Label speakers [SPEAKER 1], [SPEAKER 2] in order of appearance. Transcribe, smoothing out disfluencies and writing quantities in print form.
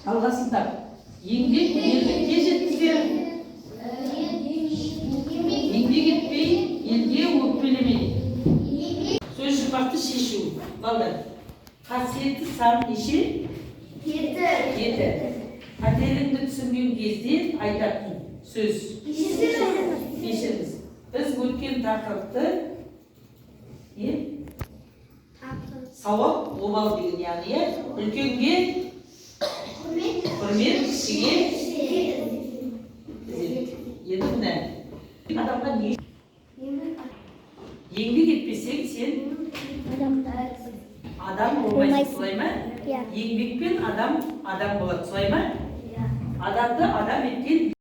[SPEAKER 1] Жалғасыңдар. Еңбек ерлікке жеткізер. Еңбек етпей, елге өкпелемей. Сөз жұмбақты шешу. Балдар. Қасиетті сан неше? 7. Қателігіңді түсінген кезде айтатын сөз. Кешіріңіз. Біз өткен тақырыпты сауап обал деген, яғни үлкенге құрмет, кішіге енді мына адамға не еңбек етпесең сен адам болмайсың, солай ма? Еңбекпен адам болады, солай ма? Адамды адам еткен